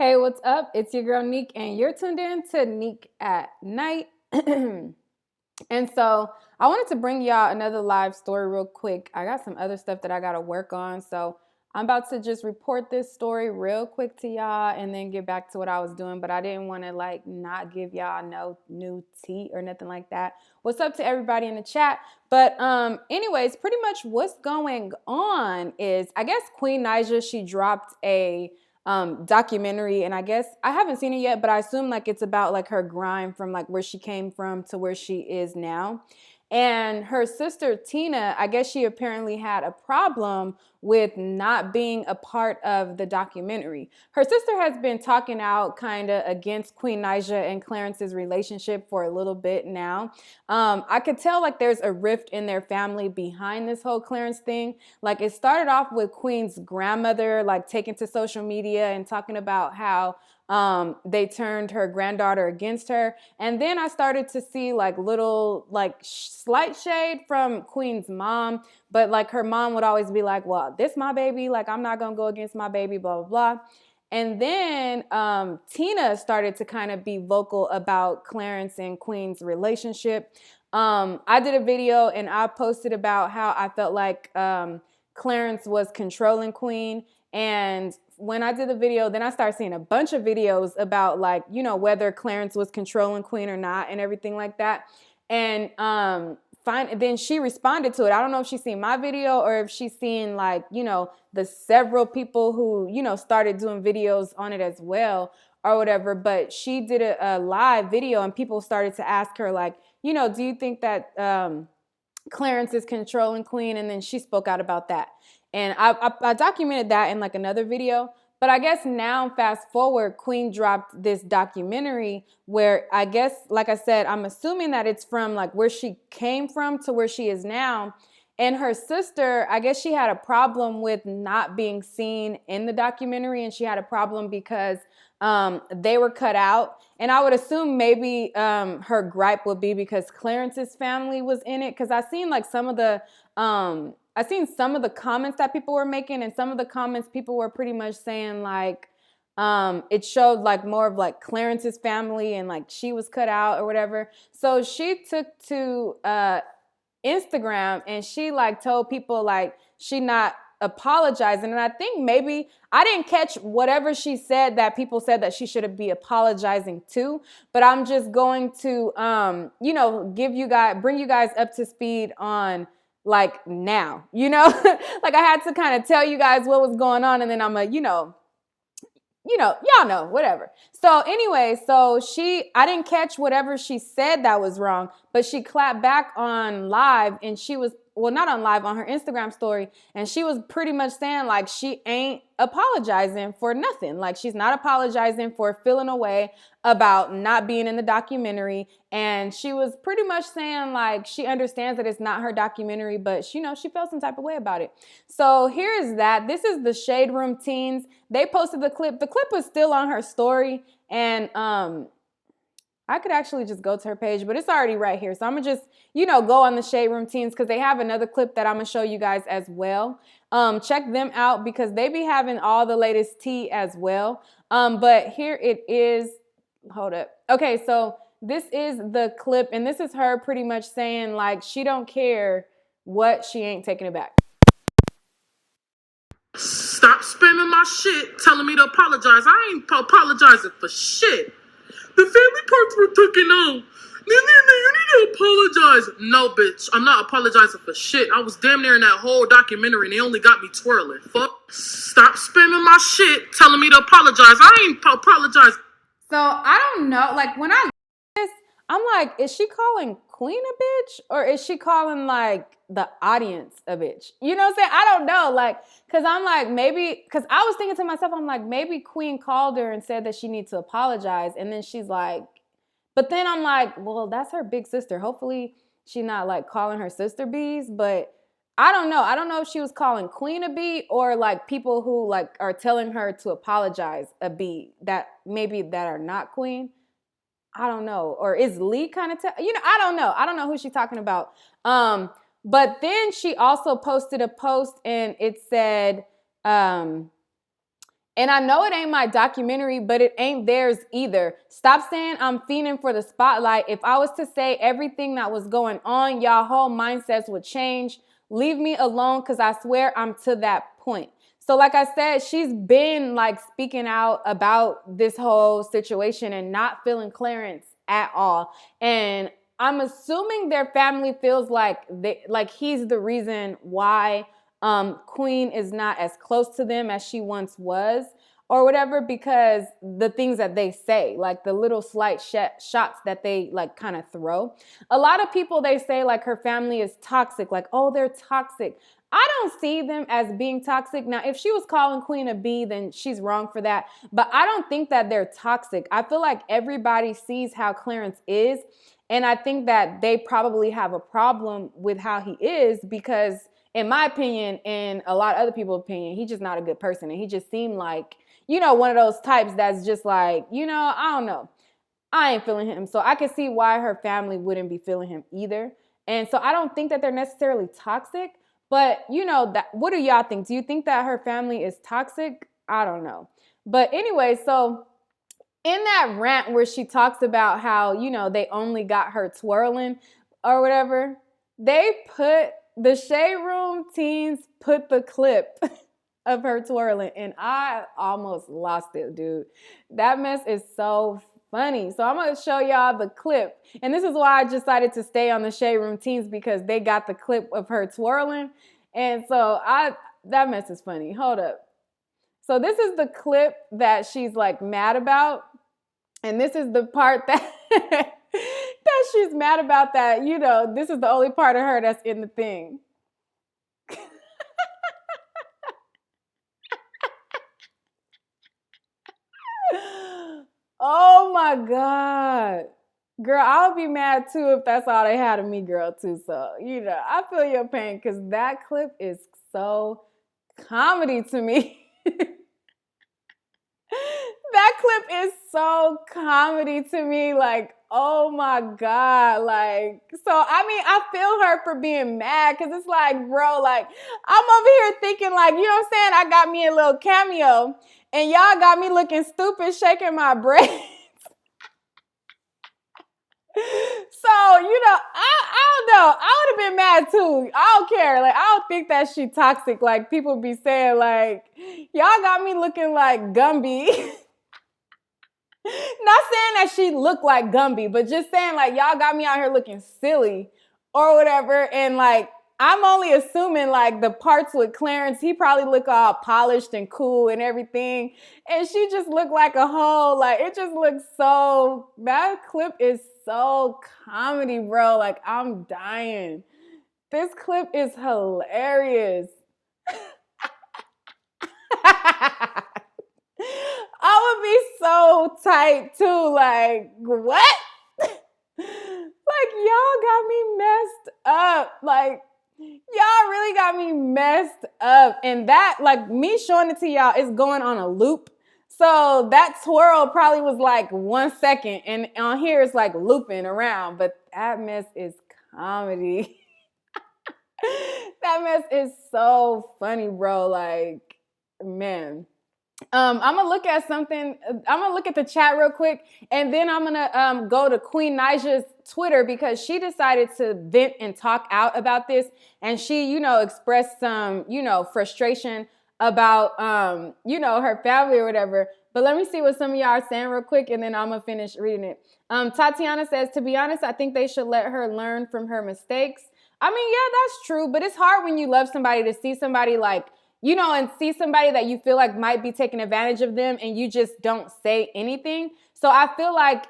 Hey, what's up? It's your girl Neek, and you're tuned in to Neek at Night. And so I wanted to bring y'all another live story real quick. I got some other stuff that I got to work on. So I'm about to just report this story real quick to y'all and then get back to what I was doing. But I didn't want to not give y'all no new tea or nothing like that. What's up to everybody in the chat? But anyways, pretty much what's going on is I guess Queen Naija, she dropped a documentary, and I guess I haven't seen it yet, but I assume like it's about like her grind from like where she came from to where she is now. And her sister Tina, I guess she apparently had a problem with not being a part of the documentary. Her sister has been talking out kind of against Queen Naija and Clarence's relationship for a little bit now. I could tell like there's a rift in their family behind this whole Clarence thing. Like it started off with Queen's grandmother like taking to social media and talking about how they turned her granddaughter against her. And then I started to see like little like slight shade from Queen's mom, but like her mom would always be like, well, this my baby, like I'm not gonna go against my baby, blah blah blah. And then Tina started to kind of be vocal about Clarence and Queen's relationship. I did a video and I posted about how I felt like Clarence was controlling Queen. And when I did the video, then I started seeing a bunch of videos about like, you know, whether Clarence was controlling Queen or not and everything like that. And then she responded to it. I don't know if she's seen my video or if she's seen like, you know, the several people who, you know, started doing videos on it as well or whatever. But she did a live video and people started to ask her like, you know, do you think that Clarence is controlling Queen? And then she spoke out about that. And I documented that in like another video. But I guess now, fast forward, Queen dropped this documentary where I guess, like I said, I'm assuming that it's from like where she came from to where she is now. And her sister, I guess she had a problem with not being seen in the documentary. And she had a problem because they were cut out. And I would assume maybe her gripe would be because Clarence's family was in it. Because I seen some of the comments that people were making, and some of the comments people were pretty much saying like it showed like more of like Clarence's family and like she was cut out or whatever. So she took to Instagram and she like told people like she not apologizing. And I think maybe I didn't catch whatever she said that people said that she should be apologizing to, but I'm just going to you know, bring you guys up to speed on like now, you know. Like I had to kind of tell you guys what was going on, and then I'm like, y'all know, whatever. So anyway, I didn't catch whatever she said that was wrong, but she clapped back on live and she was, well, not on live, on her Instagram story. And she was pretty much saying like, she ain't apologizing for nothing. Like she's not apologizing for feeling away about not being in the documentary. And she was pretty much saying like, she understands that it's not her documentary, but she felt some type of way about it. So here's that. This is the Shade Room Teens. They posted the clip. The clip was still on her story. And I could actually just go to her page, but it's already right here. So I'm going to just, go on the Shade Room Teens because they have another clip that I'm going to show you guys as well. Check them out because they be having all the latest tea as well. But here it is. Hold up. Okay, so this is the clip, and this is her pretty much saying, like, she don't care what, she ain't taking it back. Stop spamming my shit, telling me to apologize. I ain't apologizing for shit. The family parts were taken out. You need to apologize. No, bitch. I'm not apologizing for shit. I was damn near in that whole documentary and they only got me twirling. Fuck. Stop spamming my shit, telling me to apologize. I ain't apologizing. So I don't know. Like when I look at this, I'm like, is she calling Queen a bitch or is she calling like the audience a bitch? You know what I'm saying? I don't know. Like, cause I'm like, maybe, cause I was thinking to myself, I'm like, maybe Queen called her and said that she needs to apologize. And then she's like, but then I'm like, well, that's her big sister. Hopefully she's not like calling her sister bees, but I don't know. I don't know if she was calling Queen a bee or like people who like are telling her to apologize a bee that maybe that are not Queen. I don't know. Or is Lee kind of, I don't know. I don't know who she's talking about. But then she also posted a post and it said, And I know it ain't my documentary, but it ain't theirs either. Stop saying I'm fiending for the spotlight. If I was to say everything that was going on, y'all whole mindsets would change. Leave me alone, because I swear I'm to that point. So like I said, she's been like speaking out about this whole situation and not feeling Clarence at all. And I'm assuming their family feels like he's the reason why Queen is not as close to them as she once was or whatever, because the things that they say, like the little slight shots that they like kind of throw. A lot of people, they say like her family is toxic, like, oh, they're toxic. I don't see them as being toxic. Now, if she was calling Queen a B, then she's wrong for that. But I don't think that they're toxic. I feel like everybody sees how Clarence is. And I think that they probably have a problem with how he is because, in my opinion, and a lot of other people's opinion, he's just not a good person. And he just seemed like, one of those types that's just like, I don't know. I ain't feeling him. So I can see why her family wouldn't be feeling him either. And so I don't think that they're necessarily toxic. But, what do y'all think? Do you think that her family is toxic? I don't know. But anyway, so in that rant where she talks about how, they only got her twirling or whatever, the Shade Room teens put the clip of her twirling, and I almost lost it, dude. That mess is so funny. So I'm going to show y'all the clip. And this is why I decided to stay on the Shade Room teens, because they got the clip of her twirling. And so that mess is funny. Hold up. So this is the clip that she's like mad about. And this is the part that that she's mad about, that, this is the only part of her that's in the thing. Oh my God. Girl, I'll be mad too if that's all they had of me, girl, too. So, I feel your pain, because that clip is so comedy to me. That clip is so comedy to me. Like, oh my God. Like, so, I feel her for being mad, because it's like, bro, like, I'm over here thinking, like, you know what I'm saying? I got me a little cameo, and y'all got me looking stupid, shaking my braids. So, I don't know. I would have been mad too. I don't care. Like, I don't think that she toxic. Like, people be saying, like, y'all got me looking like Gumby. Not saying that she looked like Gumby, but just saying, like, y'all got me out here looking silly or whatever. And, like, I'm only assuming, like, the parts with Clarence, he probably look all polished and cool and everything. And she just looked like a whole, like, it just looks so, that clip is so comedy, bro. Like, I'm dying. This clip is hilarious. I would be so tight too. Like, what? Like, y'all got me messed up. Like, y'all really got me messed up. And that, like, me showing it to y'all is going on a loop. So that twirl probably was like 1 second. And on here it's like looping around. But that mess is comedy. That mess is so funny, bro. Like, man. I'm gonna look at something. I'm gonna look at the chat real quick, and then I'm gonna go to Queen Naija's Twitter, because she decided to vent and talk out about this, and she, expressed some, frustration about, her family or whatever. But let me see what some of y'all are saying real quick, and then I'm gonna finish reading it. Tatiana says, to be honest, I think they should let her learn from her mistakes. I mean, yeah, that's true, but it's hard when you love somebody to see somebody like, and see somebody that you feel like might be taking advantage of them, and you just don't say anything. So I feel like,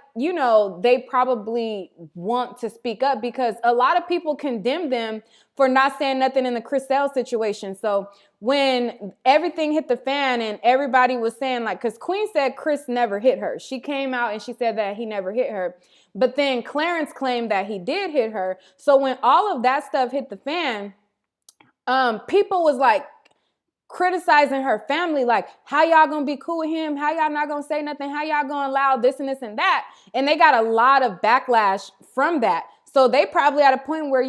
they probably want to speak up, because a lot of people condemn them for not saying nothing in the Chriselle situation. So when everything hit the fan and everybody was saying, like, because Queen said Chris never hit her. She came out and she said that he never hit her. But then Clarence claimed that he did hit her. So when all of that stuff hit the fan, people was like, criticizing her family, like, how y'all gonna be cool with him? How y'all not gonna say nothing? How y'all gonna allow this and this and that? And they got a lot of backlash from that. So they probably at a point where,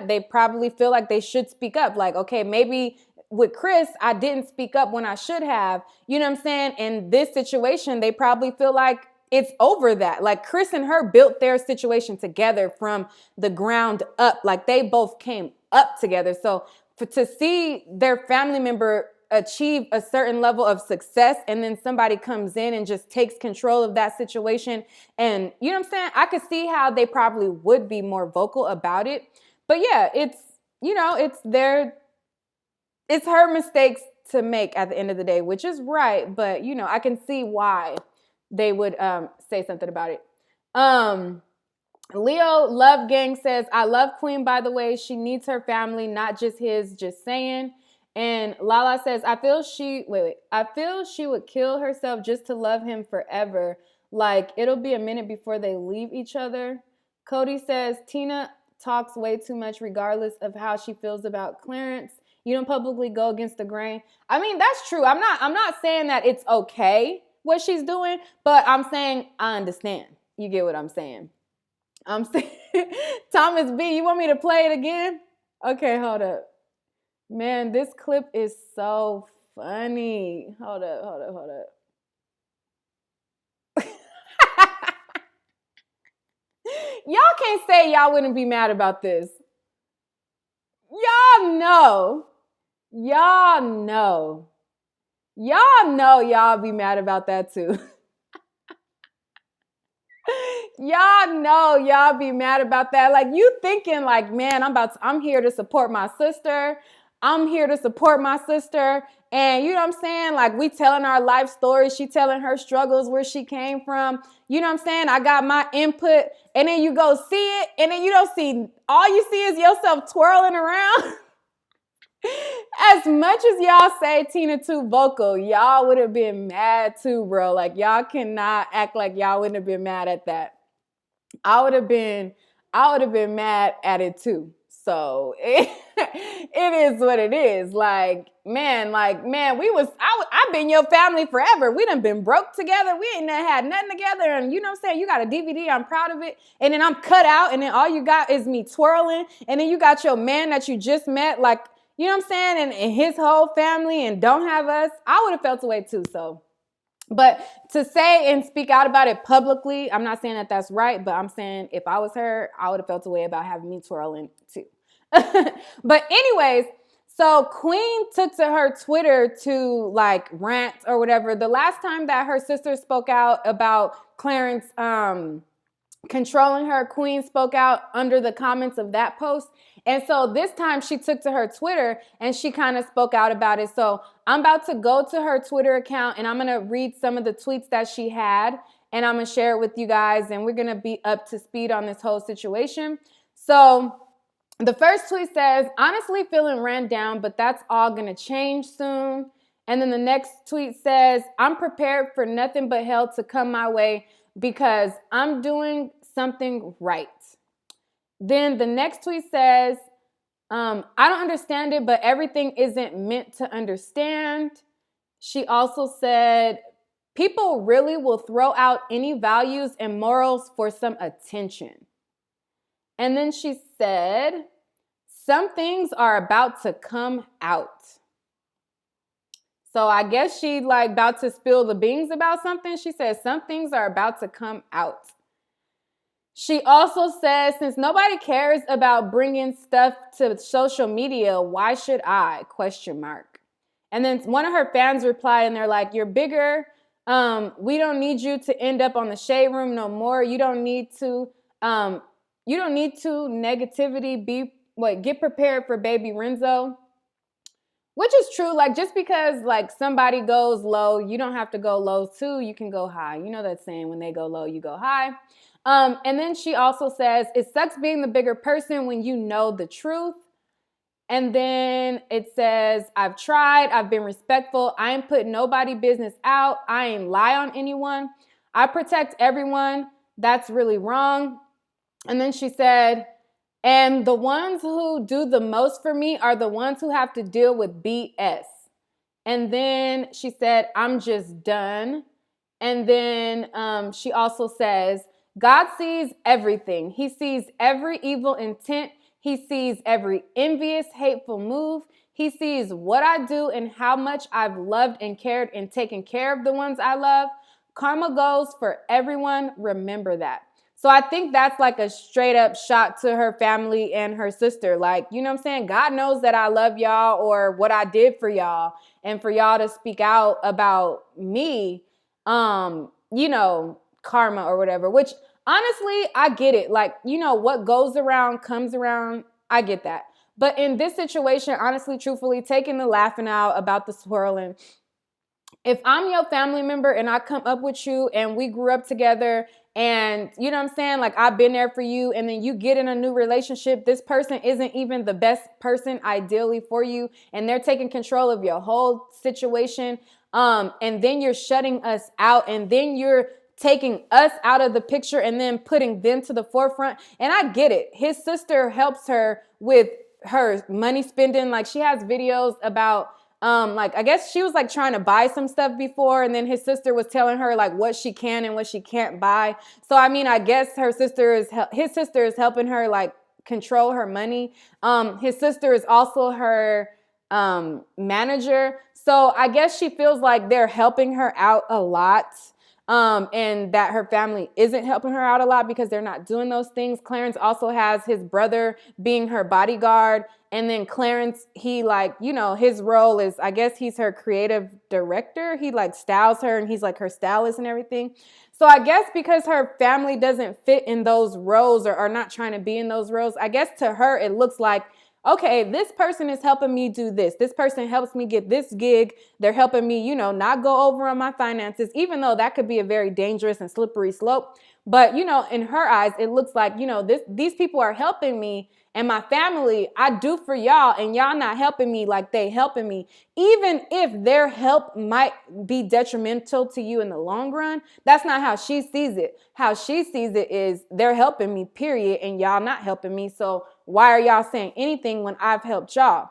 they probably feel like they should speak up. Like, okay, maybe with Chris, I didn't speak up when I should have. You know what I'm saying? In this situation, they probably feel like it's over that. Like Chris and her built their situation together from the ground up. Like they both came up together. So to see their family member achieve a certain level of success and then somebody comes in and just takes control of that situation, and you know what I'm saying, I could see how they probably would be more vocal about it. But yeah, it's, you know, it's her mistakes to make at the end of the day, which is right. But you know, I can see why they would say something about it. Leo Love Gang says, I love Queen, by the way. She needs her family, not just his, just saying. And Lala says, I feel she would kill herself just to love him forever. Like, it'll be a minute before they leave each other. Cody says, Tina talks way too much regardless of how she feels about Clarence. You don't publicly go against the grain. I mean, that's true. I'm not saying that it's okay what she's doing, but I'm saying I understand. You get what I'm saying? I'm saying, Thomas B, you want me to play it again? Okay, hold up. Man, this clip is so funny. Hold up. Y'all can't say y'all wouldn't be mad about this. Y'all know. Y'all be mad about that too. Y'all be mad about that. Like, you thinking like, man, I'm here to support my sister. And you know what I'm saying? Like, we telling our life stories. She telling her struggles, where she came from. You know what I'm saying? I got my input. And then you go see it. And then you don't see, all you see is yourself twirling around. As much as y'all say Tina too vocal, y'all would have been mad too, bro. Like, y'all cannot act like y'all wouldn't have been mad at that. I would have been mad at it too. So it is what it is. I've been your family forever. We done been broke together. We ain't had nothing together. And you know what I'm saying? You got a DVD. I'm proud of it. And then I'm cut out. And then all you got is me twirling. And then you got your man that you just met. Like, you know what I'm saying? And his whole family and don't have us. I would have felt away too. So. But to say and speak out about it publicly, I'm not saying that that's right, but I'm saying if I was her, I would have felt a way about having me twirling too. But anyways, so Queen took to her Twitter to like rant or whatever. The last time that her sister spoke out about Clarence controlling her, Queen spoke out under the comments of that post. And so this time she took to her Twitter and she kind of spoke out about it. So I'm about to go to her Twitter account and I'm going to read some of the tweets that she had and I'm going to share it with you guys. And we're going to be up to speed on this whole situation. So the first tweet says, honestly feeling ran down, but that's all going to change soon. And then the next tweet says, I'm prepared for nothing but hell to come my way because I'm doing something right. Then the next tweet says, I don't understand it, but everything isn't meant to understand. She also said, people really will throw out any values and morals for some attention. And then she said, some things are about to come out. So I guess she like about to spill the beans about something. She says some things are about to come out. She also says, since nobody cares about bringing stuff to social media, why should I? ? And then one of her fans replied and they're like, you're bigger. We don't need you to end up on the shade room no more. You don't need to negativity get prepared for baby Renzo. Which is true. Like, just because like somebody goes low, you don't have to go low too. You can go high. You know that saying, when they go low, you go high. And then she also says, it sucks being the bigger person when you know the truth. And then it says, I've tried. I've been respectful. I ain't put nobody business out. I ain't lie on anyone. I protect everyone. That's really wrong. And then she said, and the ones who do the most for me are the ones who have to deal with BS. And then she said, I'm just done. And then she also says, God sees everything. He sees every evil intent. He sees every envious, hateful move. He sees what I do and how much I've loved and cared and taken care of the ones I love. Karma goes for everyone. Remember that. So I think that's like a straight up shot to her family and her sister. Like, you know what I'm saying? God knows that I love y'all or what I did for y'all. And for y'all to speak out about me, you know, karma or whatever, which honestly, I get it. Like, you know, what goes around comes around. I get that. But in this situation, honestly, truthfully, taking the laughing out about the swirling, if I'm your family member and I come up with you and we grew up together and you know what I'm saying, like I've been there for you, and then you get in a new relationship, this person isn't even the best person ideally for you, and they're taking control of your whole situation, and then you're shutting us out, and then you're taking us out of the picture and then putting them to the forefront. And I get it. His sister helps her with her money spending. Like she has videos about like I guess she was like trying to buy some stuff before, and then his sister was telling her like what she can and what she can't buy. So I mean, I guess his sister is helping her like control her money. His sister is also her manager. So I guess she feels like they're helping her out a lot. And that her family isn't helping her out a lot because they're not doing those things. Clarence also has his brother being her bodyguard. And then Clarence, he like, you know, his role is, I guess he's her creative director. He like styles her and he's like her stylist and everything. So I guess because her family doesn't fit in those roles or are not trying to be in those roles, I guess to her it looks like, okay, this person is helping me do this. This person helps me get this gig. They're helping me, you know, not go over on my finances, even though that could be a very dangerous and slippery slope. But, you know, in her eyes, it looks like, you know, these people are helping me and my family. I do for y'all and y'all not helping me like they helping me. Even if their help might be detrimental to you in the long run, that's not how she sees it. How she sees it is they're helping me, period, and y'all not helping me. So why are y'all saying anything when I've helped y'all?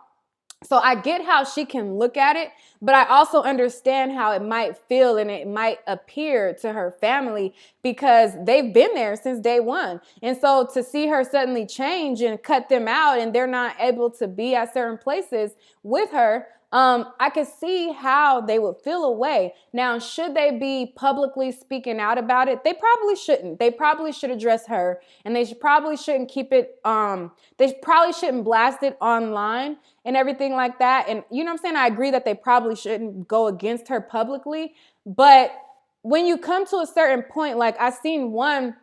So I get how she can look at it, but I also understand how it might feel and it might appear to her family because they've been there since day one. And so to see her suddenly change and cut them out and they're not able to be at certain places with her, I could see how they would feel away. Now, should they be publicly speaking out about it? They probably shouldn't. They probably should address her, and they probably shouldn't keep it. They probably shouldn't blast it online and everything like that. And you know what I'm saying? I agree that they probably shouldn't go against her publicly. But when you come to a certain point, like I seen one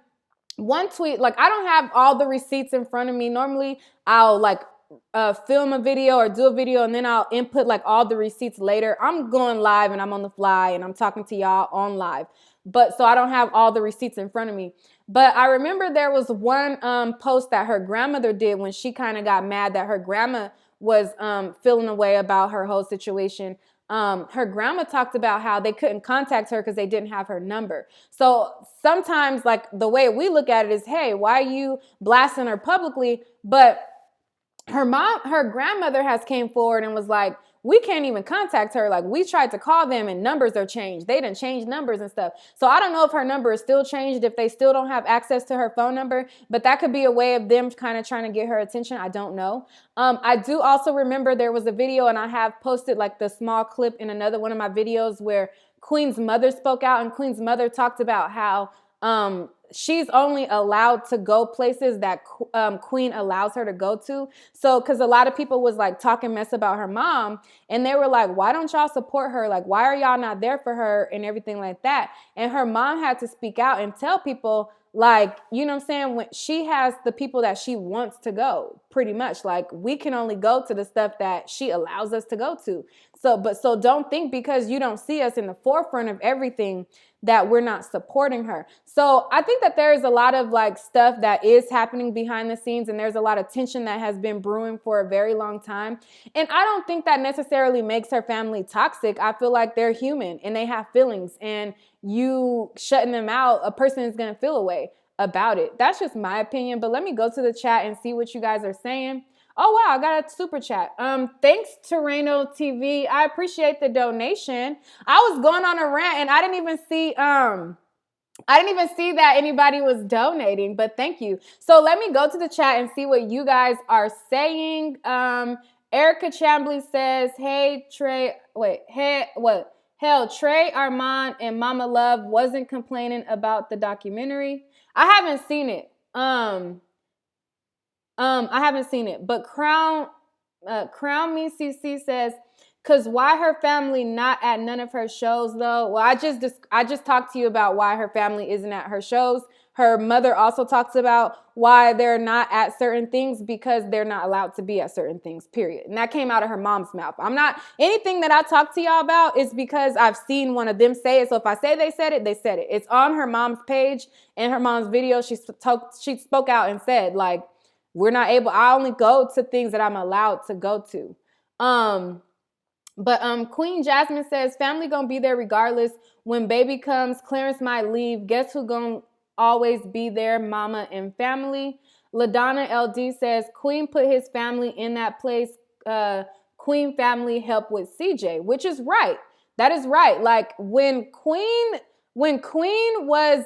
tweet, like I don't have all the receipts in front of me. Normally, I'll like film a video or do a video and then I'll input like all the receipts later. I'm going live and I'm on the fly and I'm talking to y'all on live. But so I don't have all the receipts in front of me. But I remember there was one post that her grandmother did when she kind of got mad that her grandma was feeling away about her whole situation. Her grandma talked about how they couldn't contact her because they didn't have her number. So sometimes like the way we look at it is, hey, why are you blasting her publicly? But her grandmother has came forward and was like, we can't even contact her. Like we tried to call them and numbers are changed. They didn't change numbers and stuff. So I don't know if her number is still changed, if they still don't have access to her phone number, but that could be a way of them kind of trying to get her attention. I don't know. I do also remember there was a video and I have posted like the small clip in another one of my videos where Queen's mother spoke out, and Queen's mother talked about how she's only allowed to go places that Queen allows her to go to. So, because a lot of people was like talking mess about her mom, and they were like, why don't y'all support her? Like, why are y'all not there for her and everything like that? And her mom had to speak out and tell people, like, you know what I'm saying? When she has the people that she wants to go, pretty much. Like, we can only go to the stuff that she allows us to go to. So don't think because you don't see us in the forefront of everything that we're not supporting her. So I think that there is a lot of like stuff that is happening behind the scenes, and there's a lot of tension that has been brewing for a very long time. And I don't think that necessarily makes her family toxic. I feel like they're human and they have feelings, and you shutting them out, a person is going to feel a way about it. That's just my opinion. But let me go to the chat and see what you guys are saying. Oh, wow, I got a super chat. Thanks, Terreno TV. I appreciate the donation. I was going on a rant and I didn't even see that anybody was donating, but thank you. So let me go to the chat and see what you guys are saying. Erica Chambly says, hey, Trey, wait, hey, what? Hell, Trey, Armand, and Mama Love wasn't complaining about the documentary. I haven't seen it. I haven't seen it. But Crown Me CC says, cause why her family not at none of her shows though? Well, I just talked to you about why her family isn't at her shows. Her mother also talks about why they're not at certain things because they're not allowed to be at certain things, period. And that came out of her mom's mouth. I'm not, anything that I talk to y'all about is because I've seen one of them say it. So if I say they said it, they said it. It's on her mom's page and her mom's video. She spoke out and said, like, we're not able, I only go to things that I'm allowed to go to. But Queen Jasmine says, family gonna be there regardless. When baby comes, Clarence might leave. Guess who gonna always be there? Mama and family. LaDonna LD says, Queen put his family in that place. Queen family help with CJ, which is right. That is right. Like when Queen was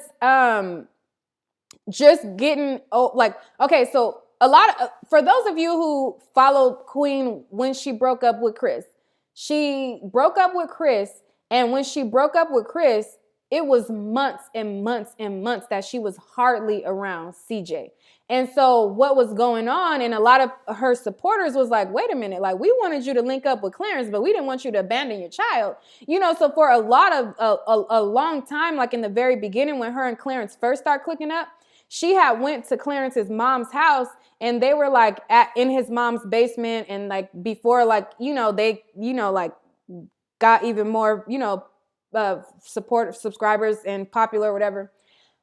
just getting, okay, so a lot of, for those of you who followed Queen when she broke up with Chris, she broke up with Chris, and when she broke up with Chris, it was months and months and months that she was hardly around CJ. And so what was going on, and a lot of her supporters was like, wait a minute, like we wanted you to link up with Clarence, but we didn't want you to abandon your child. You know, so for a lot of, a long time, like in the very beginning when her and Clarence first started clicking up, she had went to Clarence's mom's house and they were like in his mom's basement. And like before, like, you know, they, you know, like got even more, you know, support subscribers and popular or whatever.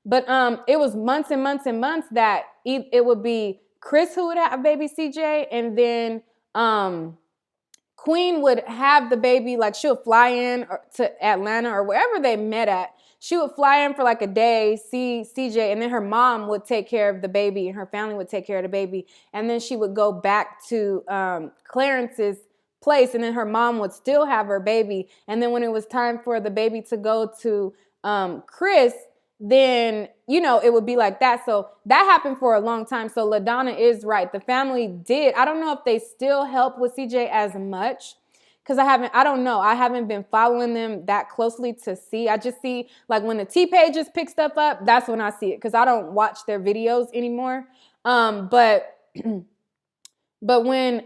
But it was months and months and months that it would be Chris who would have baby CJ, and then Queen would have the baby, like she'll fly in to Atlanta or wherever they met at. She would fly in for like a day, see CJ, and then her mom would take care of the baby and her family would take care of the baby. And then she would go back to Clarence's place, and then her mom would still have her baby. And then when it was time for the baby to go to Chris, then, you know, it would be like that. So that happened for a long time. So LaDonna is right. The family did. I don't know if they still help with CJ as much because I don't know. I haven't been following them that closely to see. I just see like when the T-Pages pick stuff up, that's when I see it because I don't watch their videos anymore. But when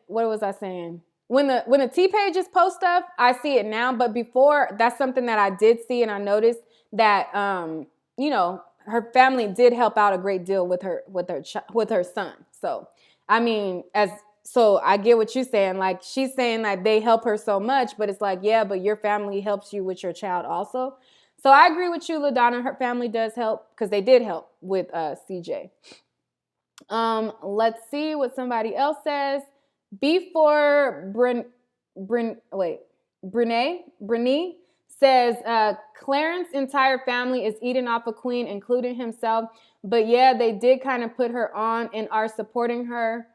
what was I saying? When the T-Pages post stuff, I see it now. But before, that's something that I did see, and I noticed that you know, her family did help out a great deal with her son. So I mean, so I get what you're saying. Like she's saying like they help her so much, but it's like, yeah, but your family helps you with your child also. So I agree with you, LaDonna. Her family does help because they did help with CJ. Let's see what somebody else says. Before Brene says Clarence's entire family is eating off of Queen, including himself. But yeah, they did kind of put her on and are supporting her.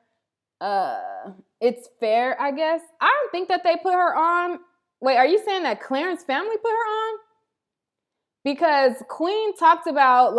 It's fair, I guess. I don't think that they put her on. Wait, are you saying that Clarence's family put her on? Because Queen talked about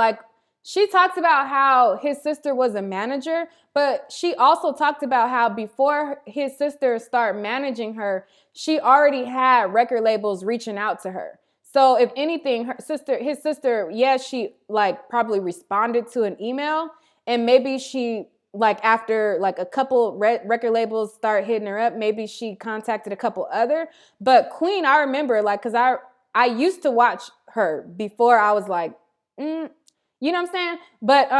she talks about how his sister was a manager, but she also talked about how before his sister started managing her, she already had record labels reaching out to her. So if anything, his sister, yeah, she like probably responded to an email, and maybe she like after like a couple record labels start hitting her up, maybe she contacted a couple other. But Queen, I remember like, cause I used to watch her before I was like, you know what I'm saying? But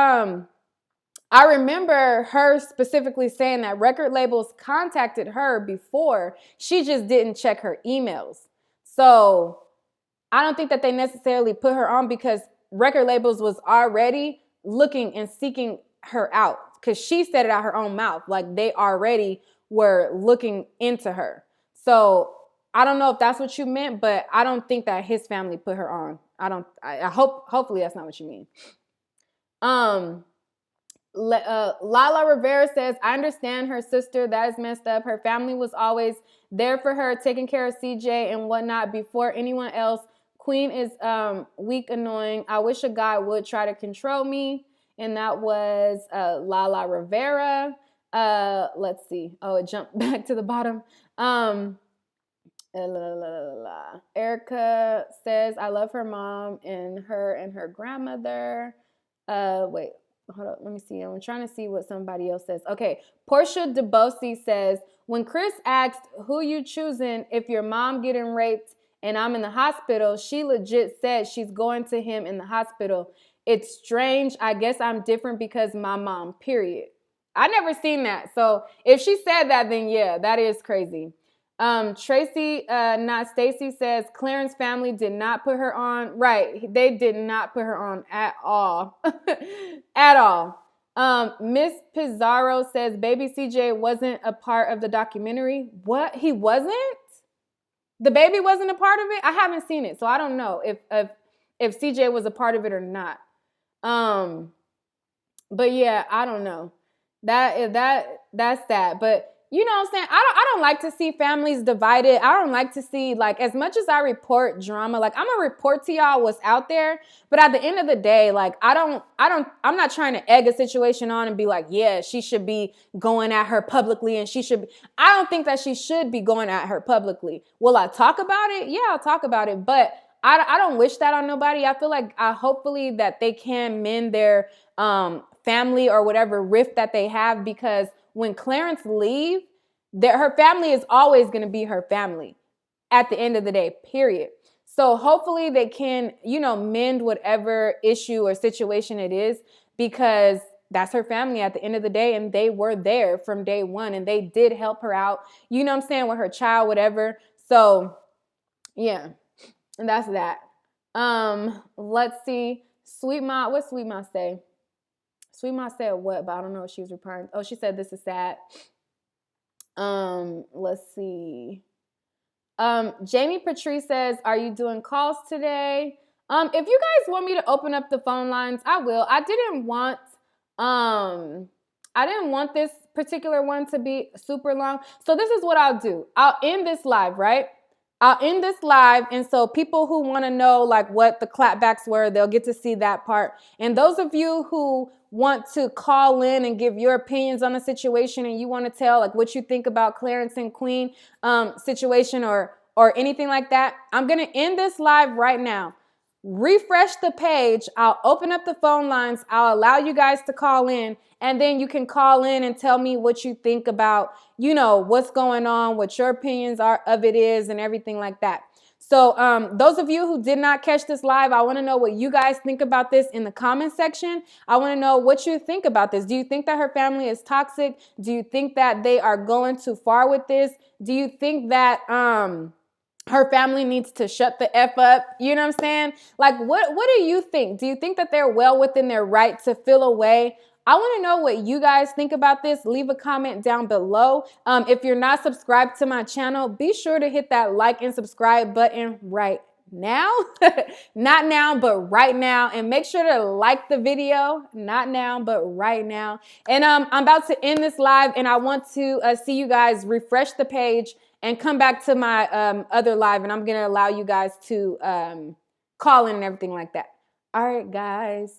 I remember her specifically saying that record labels contacted her before. She just didn't check her emails. So I don't think that they necessarily put her on because record labels was already looking and seeking her out because she said it out her own mouth. Like they already were looking into her. So I don't know if that's what you meant, but I don't think that his family put her on. Hopefully that's not what you mean. Lala Rivera says, I understand her sister. That is messed up. Her family was always there for her, taking care of CJ and whatnot before anyone else. Queen is weak, annoying. I wish a guy would try to control me. And that was Lala Rivera. Let's see. Oh, it jumped back to the bottom. La, la, la, la, la. Erica says, I love her mom and her grandmother. Wait, hold up. Let me see. I'm trying to see what somebody else says. Okay. Portia DeBosi says, when Chris asked who you choosing if your mom getting raped and I'm in the hospital, she legit said she's going to him in the hospital. It's strange. I guess I'm different because my mom, period. I never seen that. So if she said that, then yeah, that is crazy. Tracy, not Stacy, says Clarence family did not put her on. Right, they did not put her on at all, at all. Miss Pizarro says baby CJ wasn't a part of the documentary. What? He wasn't? The baby wasn't a part of it? I haven't seen it, so I don't know if CJ was a part of it or not. But yeah, I don't know. That's that. But you know what I'm saying? I don't like to see families divided. I don't like to see, like, as much as I report drama, like I'm gonna report to y'all what's out there. But at the end of the day, like I'm not trying to egg a situation on and be like, yeah, she should be going at her publicly and she should be. I don't think that she should be going at her publicly. Will I talk about it? Yeah, I'll talk about it. But I don't wish that on nobody. I feel like hopefully that they can mend their family or whatever rift that they have, because when Clarence leave, her family is always going to be her family at the end of the day, period. So hopefully they can, mend whatever issue or situation it is, because that's her family at the end of the day, and they were there from day one, and they did help her out, you know what I'm saying, with her child, whatever. So yeah, and that's that. Let's see. Sweet Ma, what Sweet Ma say? Sweet Ma said what, but I don't know what she was replying. Oh, she said this is sad. Let's see. Jamie Patrice says, are you doing calls today? If you guys want me to open up the phone lines, I will. I didn't want this particular one to be super long. So this is what I'll do. I'll end this live, right? I'll end this live, and so people who want to know like what the clapbacks were, they'll get to see that part. And those of you who want to call in and give your opinions on the situation, and you want to tell like what you think about Clarence and Queen situation or anything like that, I'm gonna end this live right now. Refresh the page. I'll open up the phone lines. I'll allow you guys to call in, and then you can call in and tell me what you think about, what's going on, what your opinions are of it is, and everything like that. So those of you who did not catch this live, I want to know what you guys think about this in the comment section. I want to know what you think about this. Do you think that her family is toxic? Do you think that they are going too far with this? Do you think that her family needs to shut the F up? You know what I'm saying? Like, what do you think? Do you think that they're well within their right to feel away? I want to know what you guys think about this. Leave a comment down below. If you're not subscribed to my channel, be sure to hit that like and subscribe button right now. Not now, but right now. And make sure to like the video. Not now, but right now. And I'm about to end this live, and I want to see you guys refresh the page and come back to my other live, and I'm going to allow you guys to call in and everything like that. All right, guys.